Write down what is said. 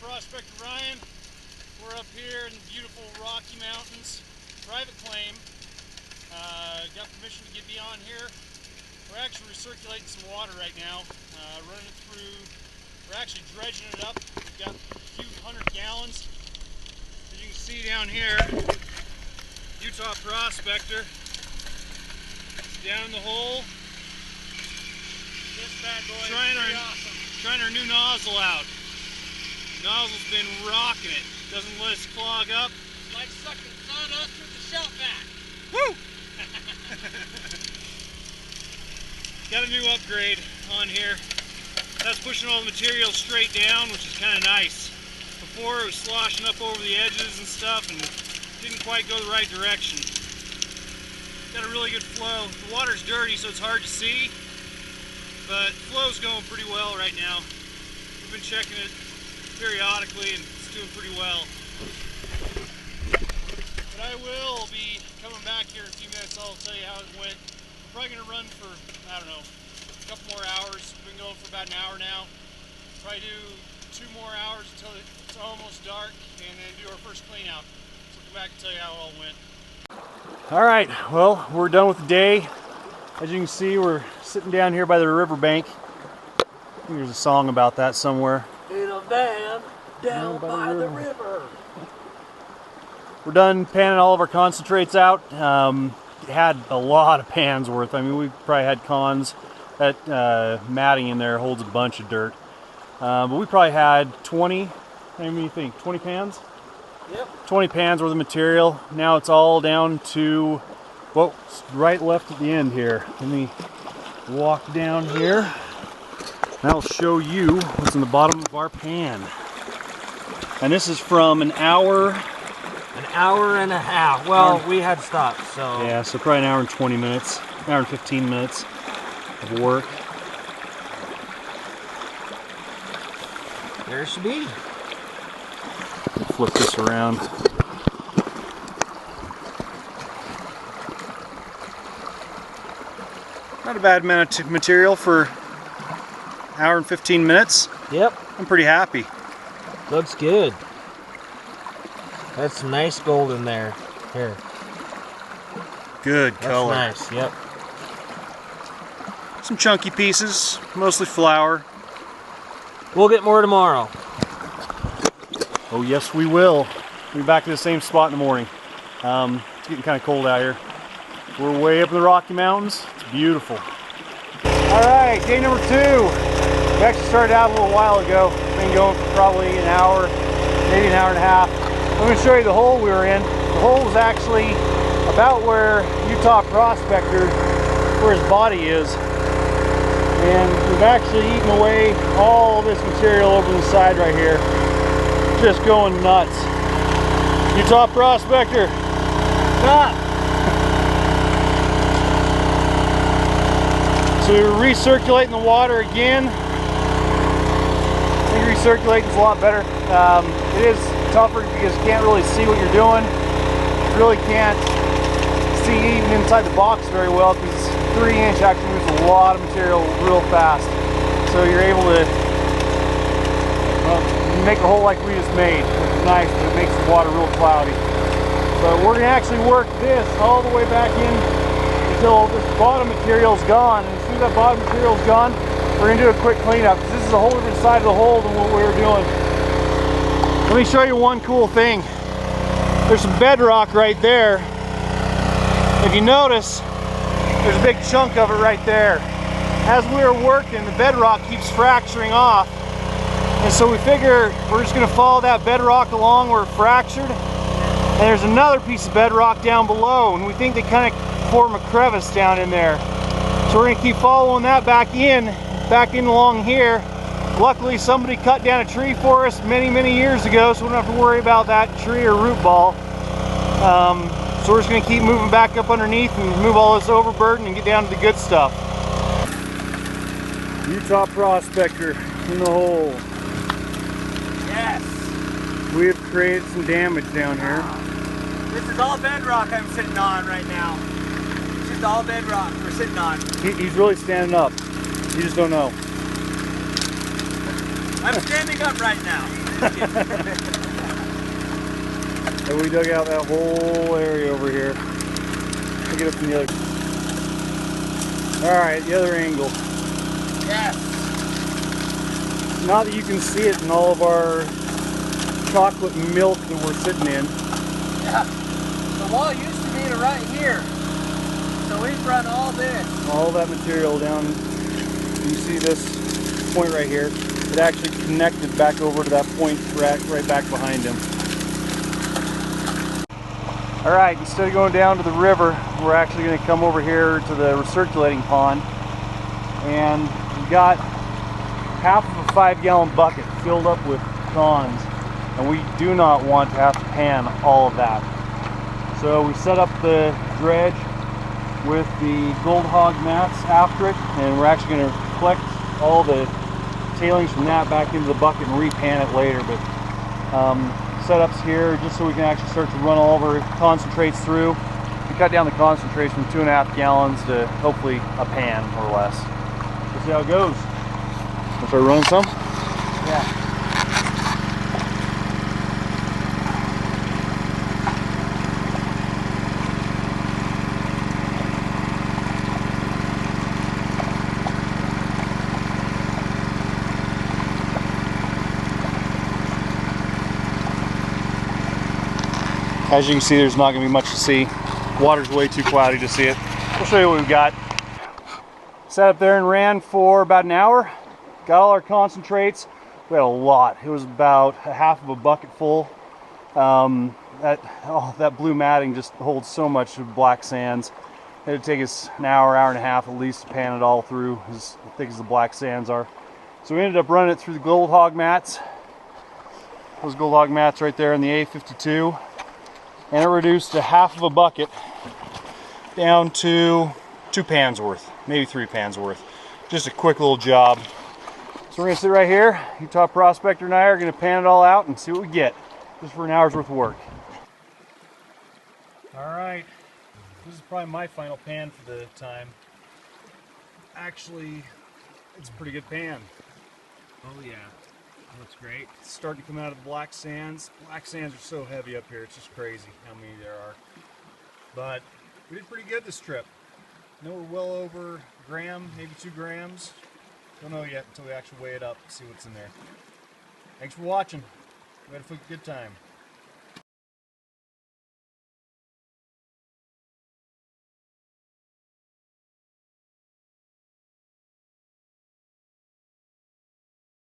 Prospector Ryan. We're up here in the beautiful Rocky Mountains, private claim. Got permission to get beyond here. We're actually recirculating some water right now, running it through. We're actually dredging it up. We've got a few hundred gallons. As you can see down here, Utah Prospector. It's down in the hole. This bad boy Trying is awesome. Trying our new nozzle out. Nozzle's been rocking it. Doesn't let us clog up. It's like sucking sawdust with the shop vac. Woo! Got a new upgrade on here. That's pushing all the material straight down, which is kind of nice. Before it was sloshing up over the edges and stuff and didn't quite go the right direction. Got a really good flow. The water's dirty, so it's hard to see, but flow's going pretty well right now. We've been checking it periodically and it's doing pretty well. But I will be coming back here in a few minutes. I'll tell you how it went. I'm probably going to run for, I don't know, a couple more hours. We've been going for about an hour now. Probably do 2 more hours until it's almost dark and then do our first clean out. So I'll come back and tell you how it all went. All right, well, we're done with the day. As you can see, we're sitting down here by the riverbank. I think there's a song about that somewhere. In a van down by the river. We're done panning all of our concentrates out. Had a lot of pans worth. I mean, we probably had cons. That matting in there holds a bunch of dirt. But we probably had 20, how many do you think, 20 pans? Yep. 20 pans worth of material. Now it's all down to, well, right left at the end here. Let me walk down here. And I'll show you what's in the bottom of our pan. And this is from an hour. An hour and a half. Well, we had stopped, so. Yeah, so probably an hour and 20 minutes, an hour and 15 minutes of work. There she be. Flip this around. Not a bad amount of material for an hour and 15 minutes. Yep. I'm pretty happy. Looks good. That's some nice gold in there. Here. Good That's color. nice, yep. Some chunky pieces, mostly flour. We'll get more tomorrow. Oh yes, we will. We'll be back to the same spot in the morning. It's getting kind of cold out here. We're way up in the Rocky Mountains. It's beautiful. All right, day number 2. We actually started out a little while ago. Been going for probably an hour, maybe an hour and a half. I'm going to show you the hole we were in. The hole was actually about where Utah Prospector, where his body is. And we've actually eaten away all this material over the side right here. Just going nuts. Utah Prospector, stop! So we're recirculating the water again. I think recirculating is a lot better. It is tougher because you can't really see what you're doing. You really can't see even inside the box very well because 3-inch actually moves a lot of material real fast. So you're able to make a hole like we just made, which is nice, but it makes the water real cloudy. So we're going to actually work this all the way back in until this bottom material is gone. And as soon as that bottom material is gone, we're going to do a quick cleanup. This is a whole different side of the hole than what we were doing. Let me show you one cool thing. There's some bedrock right there. If you notice, there's a big chunk of it right there. As we were working, the bedrock keeps fracturing off. And so we figure we're just going to follow that bedrock along where it fractured. And there's another piece of bedrock down below, and we think they kind of form a crevice down in there. So we're going to keep following that back in along here. Luckily somebody cut down a tree for us many years ago, so we don't have to worry about that tree or root ball. So we're just going to keep moving back up underneath and remove all this overburden and get down to the good stuff. Utah Prospector in the hole. Yes. We have created some damage down here. This is all bedrock I'm sitting on right now. This is all bedrock we're sitting on. He's really standing up. You just don't know. I'm standing up right now. And we dug out that whole area over here. Look at it from the other. All right, the other angle. Yes. Not that you can see it in all of our chocolate milk that we're sitting in. Yeah. The wall used to be right here. So we've run all this. All that material down. You see this point right here. It actually connected back over to that point right back behind him. All right, instead of going down to the river, we're actually going to come over here to the recirculating pond. And we got half of a 5-gallon bucket filled up with prawns. And we do not want to have to pan all of that. So we set up the dredge with the Gold Hog mats after it, and we're actually going to collect all the tailings from that back into the bucket and repan it later. But setups here just so we can actually start to run all of our concentrates through. We cut down the concentrates from 2.5 gallons to hopefully a pan or less. We'll see how it goes. Let's start running some? Yeah. As you can see, there's not going to be much to see. Water's way too cloudy to see it. We'll show you what we've got. Sat up there and ran for about an hour. Got all our concentrates. We had a lot. It was about a half of a bucket full. That blue matting just holds so much black sands. It'd take us an hour, hour and a half at least to pan it all through, as thick as the black sands are. So we ended up running it through the Gold Hog mats. Those Gold Hog mats right there in the A52. And it reduced to half of a bucket down to 2 pans worth, maybe 3 pans worth. Just a quick little job. So we're gonna sit right here. Utah Prospector and I are gonna pan it all out and see what we get, just for an hour's worth of work. All right, this is probably my final pan for the time. Actually, it's a pretty good pan. Oh yeah. Looks great. It's starting to come out of the black sands. Black sands are so heavy up here, it's just crazy how many there are. But we did pretty good this trip. I know we're well over a gram, maybe 2 grams. Don't know yet until we actually weigh it up and see what's in there. Thanks for watching. We had a good time.